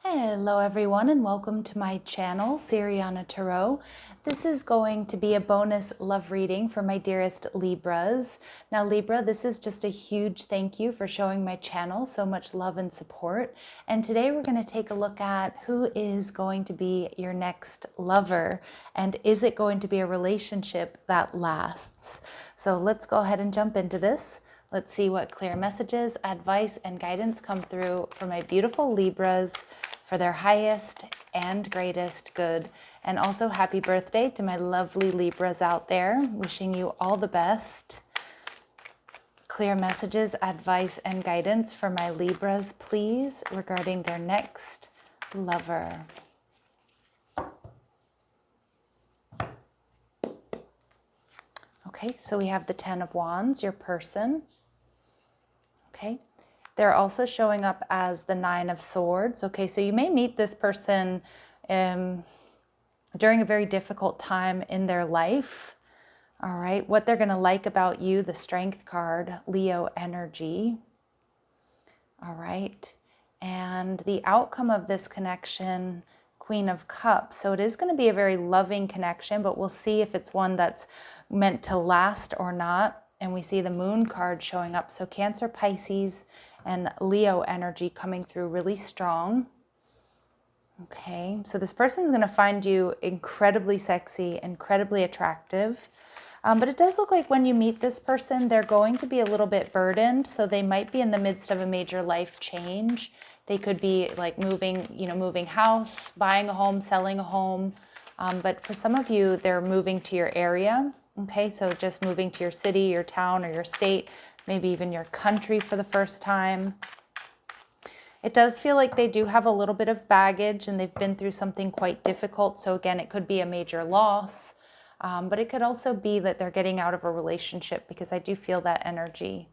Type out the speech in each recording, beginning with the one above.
Hello everyone and welcome to my channel, Siriana Tarot. This is going to be a bonus love reading for my dearest Libras. Now Libra, this is just a huge thank you for showing my channel so much love and support. And today we're going to take a look at who is going to be your next lover and is it going to be a relationship that lasts? So let's go ahead and jump into this. Let's see what clear messages, advice, and guidance come through for my beautiful Libras for their highest and greatest good. And also happy birthday to my lovely Libras out there. Wishing you all the best. Clear messages, advice, and guidance for my Libras, please, regarding their next lover. Okay, so we have the Ten of Wands, your person. Okay, they're also showing up as the Nine of Swords. Okay, so you may meet this person during a very difficult time in their life. All right, what they're going to like about you, the Strength card, Leo energy. All right, and the outcome of this connection, Queen of Cups. So it is going to be a very loving connection, but we'll see if it's one that's meant to last or not. And we see the Moon card showing up. So Cancer, Pisces, and Leo energy coming through really strong. Okay, so this person's going to find you incredibly sexy, incredibly attractive. But it does look like when you meet this person, they're going to be a little bit burdened. So they might be in the midst of a major life change. They could be like moving house, buying a home, selling a home. But for some of you, they're moving to your area. Okay, so just moving to your city, your town, or your state, maybe even your country for the first time. It does feel like they do have a little bit of baggage and they've been through something quite difficult. So again, it could be a major loss, but it could also be that they're getting out of a relationship because I do feel that energy.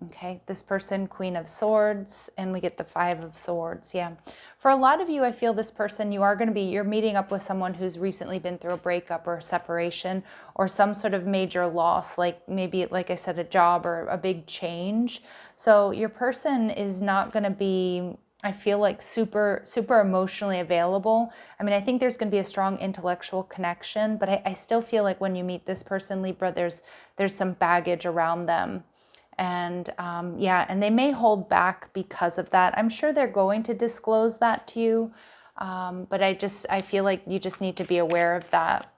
Okay, this person, Queen of Swords, and we get the Five of Swords. Yeah, for a lot of you, I feel this person, you're meeting up with someone who's recently been through a breakup or a separation or some sort of major loss, like maybe, like I said, a job or a big change. So your person is not going to be, I feel like, super emotionally available. I mean, I think there's going to be a strong intellectual connection, but I still feel like when you meet this person, Libra, there's some baggage around them. And and they may hold back because of that. I'm sure they're going to disclose that to you, but I feel like you just need to be aware of that.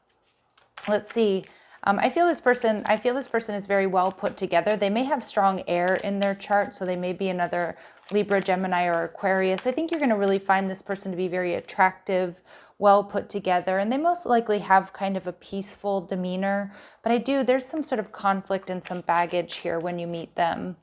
Let's see. I feel this person is very well put together. They may have strong air in their chart, so they may be another Libra, Gemini, or Aquarius. I think you're going to really find this person to be very attractive, well put together, and they most likely have kind of a peaceful demeanor. But there's some sort of conflict and some baggage here when you meet them.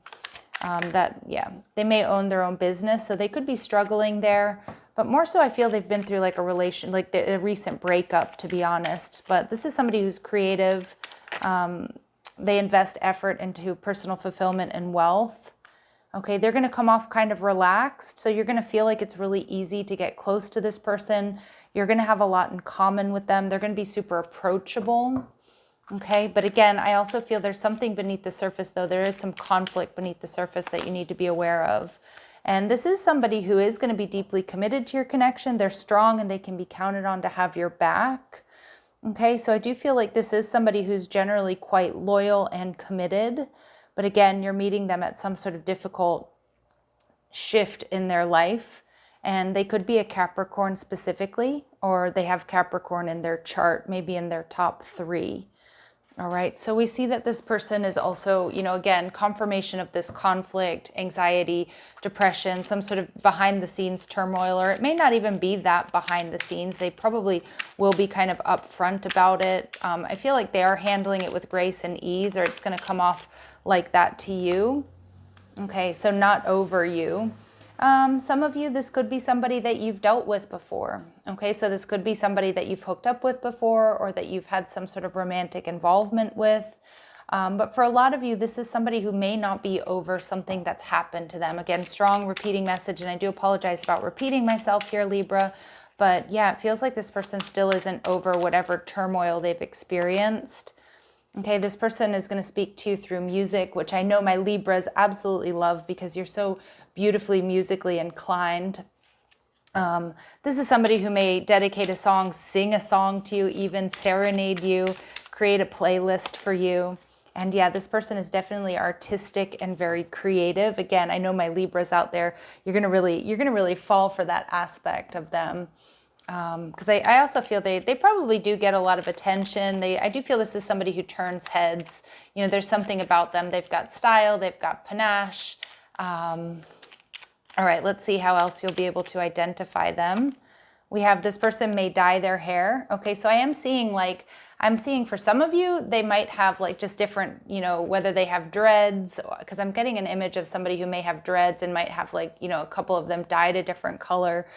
They may own their own business, so they could be struggling there. But more so, I feel they've been through like a recent breakup, to be honest. But this is somebody who's creative. They invest effort into personal fulfillment and wealth. Okay, they're going to come off kind of relaxed. So you're going to feel like it's really easy to get close to this person. You're going to have a lot in common with them. They're going to be super approachable. Okay, but again, I also feel there's something beneath the surface, though. There is some conflict beneath the surface that you need to be aware of. And this is somebody who is going to be deeply committed to your connection. They're strong and they can be counted on to have your back. Okay, so I do feel like this is somebody who's generally quite loyal and committed. But again, you're meeting them at some sort of difficult shift in their life. And they could be a Capricorn specifically, or they have Capricorn in their chart, maybe in their top 3. All right, so we see that this person is also, again, confirmation of this conflict, anxiety, depression, some sort of behind the scenes turmoil, or it may not even be that behind the scenes. They probably will be kind of upfront about it. I feel like they are handling it with grace and ease, or it's going to come off like that to you. Okay, so not over you. Some of you, this could be somebody that you've dealt with before. Okay, so this could be somebody that you've hooked up with before or that you've had some sort of romantic involvement with. But for a lot of you, this is somebody who may not be over something that's happened to them. Again, strong repeating message, and I do apologize about repeating myself here, Libra. But yeah, it feels like this person still isn't over whatever turmoil they've experienced. Okay, this person is going to speak to you through music, which I know my Libras absolutely love because you're so beautifully musically inclined. This is somebody who may dedicate a song, sing a song to you, even serenade you, create a playlist for you. And yeah, this person is definitely artistic and very creative. Again, I know my Libras out there, you're gonna really fall for that aspect of them. Because I also feel they probably do get a lot of attention. I do feel this is somebody who turns heads. You know, there's something about them. They've got style, they've got panache. All right, let's see how else you'll be able to identify them. We have this person may dye their hair. Okay, so I'm seeing for some of you, they might have like just different, you know, whether they have dreads, because I'm getting an image of somebody who may have dreads and might have like, you know, a couple of them dyed a different color.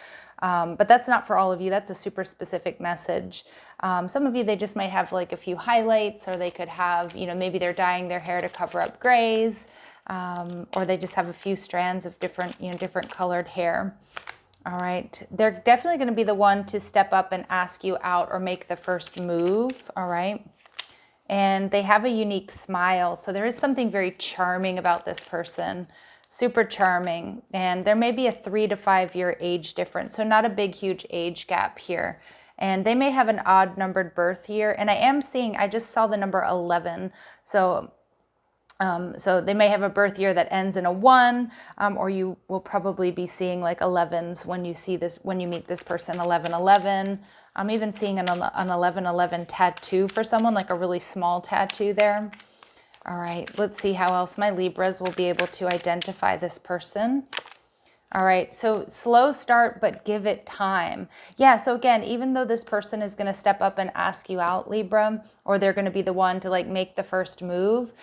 But that's not for all of you. That's a super specific message. Some of you, they just might have like a few highlights, or they could have, you know, maybe they're dyeing their hair to cover up grays. Or they just have a few strands of different, you know, different colored hair. All right. They're definitely going to be the one to step up and ask you out or make the first move. All right. And they have a unique smile. So there is something very charming about this person. Super charming. And there may be a 3 to 5 year age difference. So not a big, huge age gap here. And they may have an odd numbered birth year. And I just saw the number 11. So they may have a birth year that ends in a 1, or you will probably be seeing like 11s when you meet this person, 1111. I'm even seeing an 1111 tattoo for someone, like a really small tattoo there. All right, let's see how else my Libras will be able to identify this person. All right, so slow start, but give it time. Yeah, so again, even though this person is going to step up and ask you out, Libra, or they're going to be the one to like make the first move,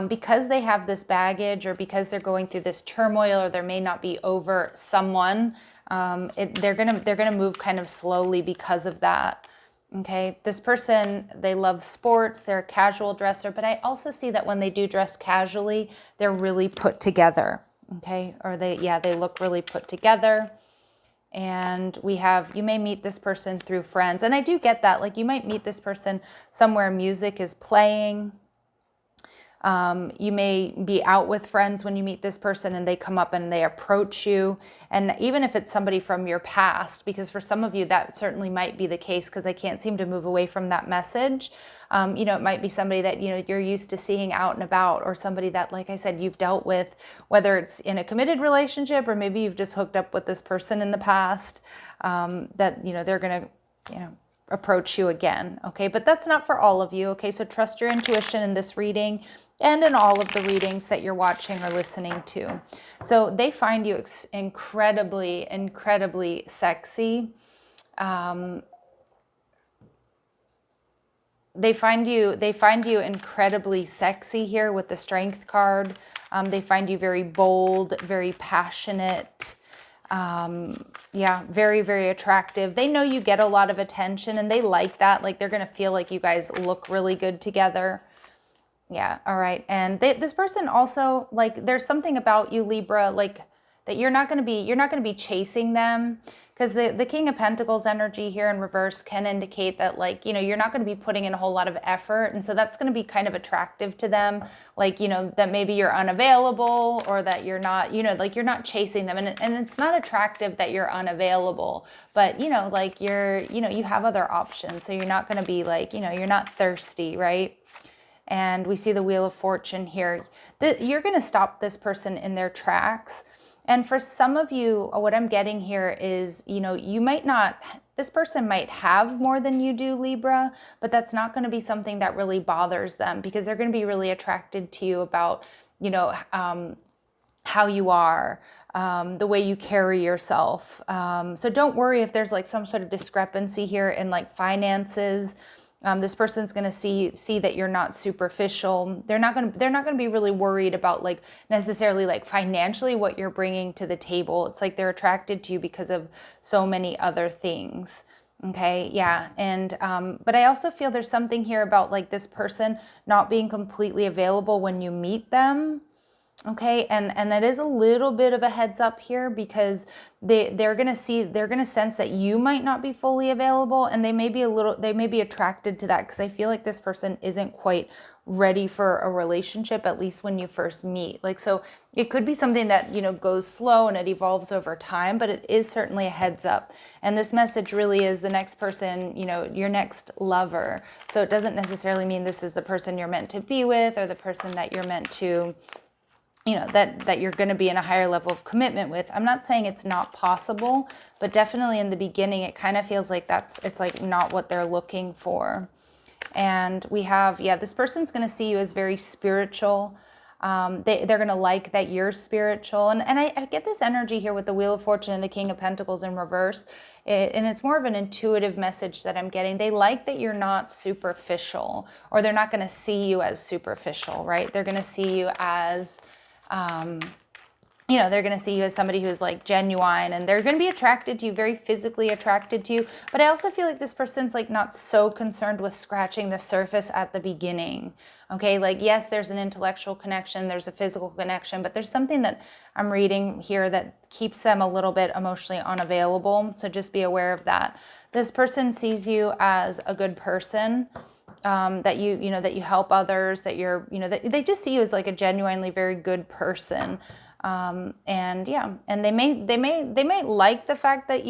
because they have this baggage, or because they're going through this turmoil, or there may not be over someone, they're gonna move kind of slowly because of that. Okay, this person, they love sports, they're a casual dresser, but I also see that when they do dress casually, they're really put together. Okay, or they look really put together. And you may meet this person through friends. And I do get that, like you might meet this person somewhere music is playing. You may be out with friends when you meet this person and they come up and they approach you. And even if it's somebody from your past, because for some of you that certainly might be the case, because I can't seem to move away from that message. You know, it might be somebody that, you know, you're used to seeing out and about, or somebody that, like I said, you've dealt with, whether it's in a committed relationship or maybe you've just hooked up with this person in the past, that, you know, they're going to, you know, approach you again. Okay, but that's not for all of you. Okay, so trust your intuition in this reading and in all of the readings that you're watching or listening to. So they find you incredibly, incredibly sexy. They find you incredibly sexy here with the Strength card. They find you very bold, very passionate. Yeah, very, very attractive. They know you get a lot of attention and they like that. Like they're going to feel like you guys look really good together. Yeah. All right. And this person also, like, there's something about you, Libra, like that you're not going to be chasing them, because the King of Pentacles energy here in reverse can indicate that, like, you know, you're not going to be putting in a whole lot of effort. And so that's going to be kind of attractive to them. Like, you know, that maybe you're unavailable, or that you're not, you know, like you're not chasing them. And it's not attractive that you're unavailable, but, you know, like you have other options. So you're not going to be like, you know, you're not thirsty, right? And we see the Wheel of Fortune here. You're going to stop this person in their tracks. And for some of you, what I'm getting here is, you know, this person might have more than you do, Libra, but that's not going to be something that really bothers them, because they're going to be really attracted to you about, you know, how you are, the way you carry yourself. So don't worry if there's like some sort of discrepancy here in like finances. This person's going to see that you're not superficial. They're not going to be really worried about like necessarily like financially what you're bringing to the table. It's like they're attracted to you because of so many other things. Okay. Yeah. And, but I also feel there's something here about like this person not being completely available when you meet them. Okay, and that is a little bit of a heads up here, because they're gonna sense that you might not be fully available, and they may be attracted to that, because I feel like this person isn't quite ready for a relationship, at least when you first meet. Like, so it could be something that, you know, goes slow and it evolves over time, but it is certainly a heads up. And this message really is the next person, you know, your next lover. So it doesn't necessarily mean this is the person you're meant to be with, or the person that you're meant to, you know, that you're going to be in a higher level of commitment with. I'm not saying it's not possible, but definitely in the beginning, it kind of feels like it's like not what they're looking for. And we have, yeah, this person's going to see you as very spiritual. They're going to like that you're spiritual. And I get this energy here with the Wheel of Fortune and the King of Pentacles in reverse. And it's more of an intuitive message that I'm getting. They like that you're not superficial, or they're not going to see you as superficial, right? They're going to see you as, you know, they're going to see you as somebody who's like genuine, and they're going to be attracted to you, very physically attracted to you. But I also feel like this person's like not so concerned with scratching the surface at the beginning. Okay, like, yes, there's an intellectual connection, there's a physical connection, but there's something that I'm reading here that keeps them a little bit emotionally unavailable. So just be aware of that. This person sees you as a good person. That you help others, that you're, you know, that they just see you as like a genuinely very good person. And yeah, and they may like the fact that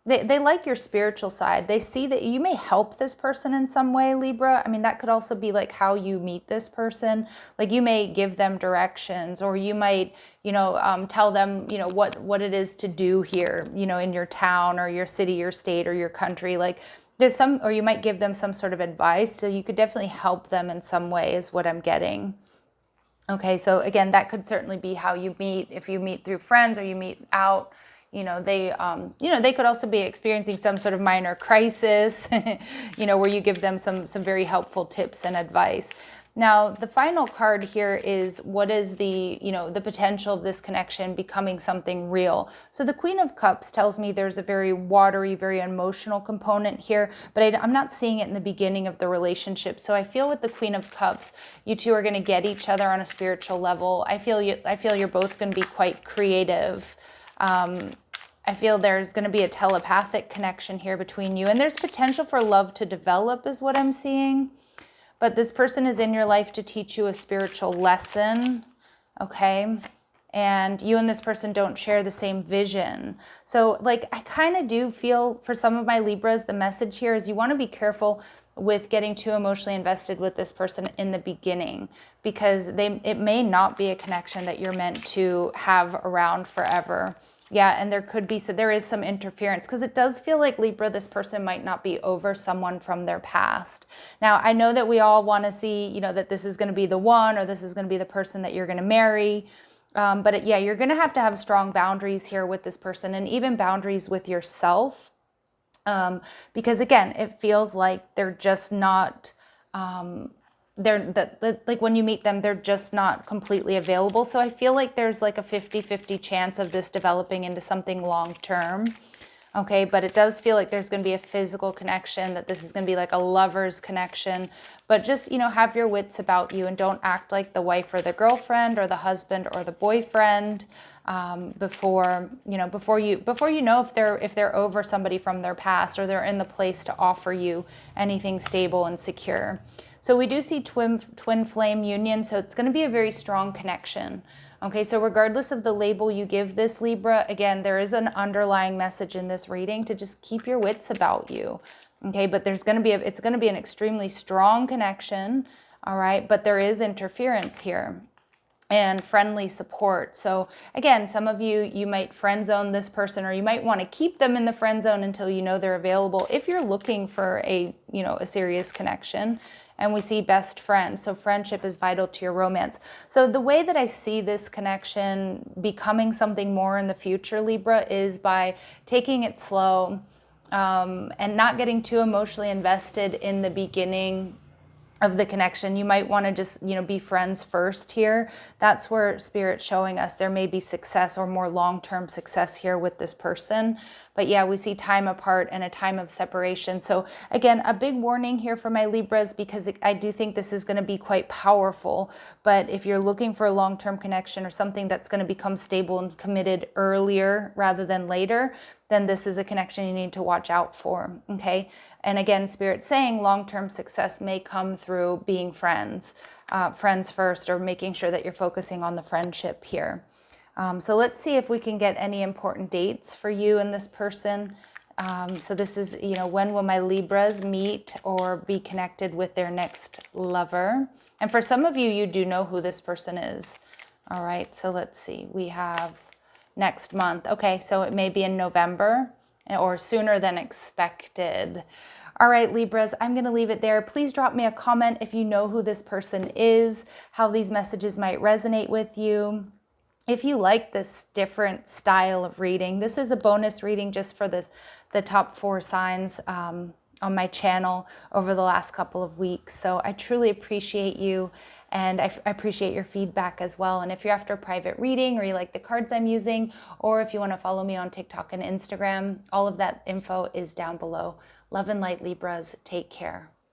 they like your spiritual side. They see that you may help this person in some way, Libra. I mean, that could also be like how you meet this person. Like, you may give them directions, or you might, you know, tell them, you know, what it is to do here, you know, in your town or your city, your state, or your country. Like, or you might give them some sort of advice. So you could definitely help them in some way, is what I'm getting. Okay, so again, that could certainly be how you meet. If you meet through friends, or you meet out, you know, they could also be experiencing some sort of minor crisis, you know, where you give them some very helpful tips and advice. Now, the final card here is, what is the, you know, the potential of this connection becoming something real. So the Queen of Cups tells me there's a very watery, very emotional component here, but I'm not seeing it in the beginning of the relationship. So I feel with the Queen of Cups, you two are going to get each other on a spiritual level. I feel you're both going to be quite creative. I feel there's going to be a telepathic connection here between you, and there's potential for love to develop, is what I'm seeing. But this person is in your life to teach you a spiritual lesson, okay? And you and this person don't share the same vision. So, like, I kind of do feel, for some of my Libras, the message here is you want to be careful with getting too emotionally invested with this person in the beginning, because it may not be a connection that you're meant to have around forever. Yeah, and there is some interference, because it does feel like, Libra, this person might not be over someone from their past. Now, I know that we all want to see, you know, that this is going to be the one, or this is going to be the person that you're going to marry. But yeah, you're going to have strong boundaries here with this person, and even boundaries with yourself. Because again, it feels like they're just not, like when you meet them, they're just not completely available. So I feel like there's like a 50-50 chance of this developing into something long term. Okay, but it does feel like there's going to be a physical connection, that this is going to be like a lover's connection. But just, you know, have your wits about you, and don't act like the wife or the girlfriend or the husband or the boyfriend before you know if they're over somebody from their past, or they're in the place to offer you anything stable and secure. So we do see twin flame union, so it's going to be a very strong connection. Okay, so regardless of the label you give this, Libra, again, there is an underlying message in this reading to just keep your wits about you. Okay, but it's going to be an extremely strong connection, all right? But there is interference here and friendly support. So again, some of you might friend zone this person, or you might want to keep them in the friend zone until you know they're available, if you're looking for a serious connection. And we see best friend. So friendship is vital to your romance. So the way that I see this connection becoming something more in the future, Libra, is by taking it slow and not getting too emotionally invested in the beginning. of the connection. You might want to just, be friends first here. That's where Spirit's showing us there may be success or more long-term success here with this person. But yeah, we see time apart and a time of separation. So again, a big warning here for my Libras, because I do think this is going to be quite powerful. But if you're looking for a long-term connection or something that's going to become stable and committed earlier rather than later, then this is a connection you need to watch out for, okay? And again, Spirit's saying long-term success may come through being friends first, or making sure that you're focusing on the friendship here. So let's see if we can get any important dates for you and this person. So this is, when will my Libras meet or be connected with their next lover? And for some of you, you do know who this person is. All right, so let's see. We have next month. Okay, so it may be in November or sooner than expected. All right, Libras, I'm going to leave it there. Please drop me a comment if you know who this person is, how these messages might resonate with you. If you like this different style of reading, this is a bonus reading just for the top 4 signs on my channel over the last couple of weeks. So I truly appreciate you, and I appreciate your feedback as well. And if you're after a private reading, or you like the cards I'm using, or if you want to follow me on TikTok and Instagram, all of that info is down below. Love and light, Libras. Take care.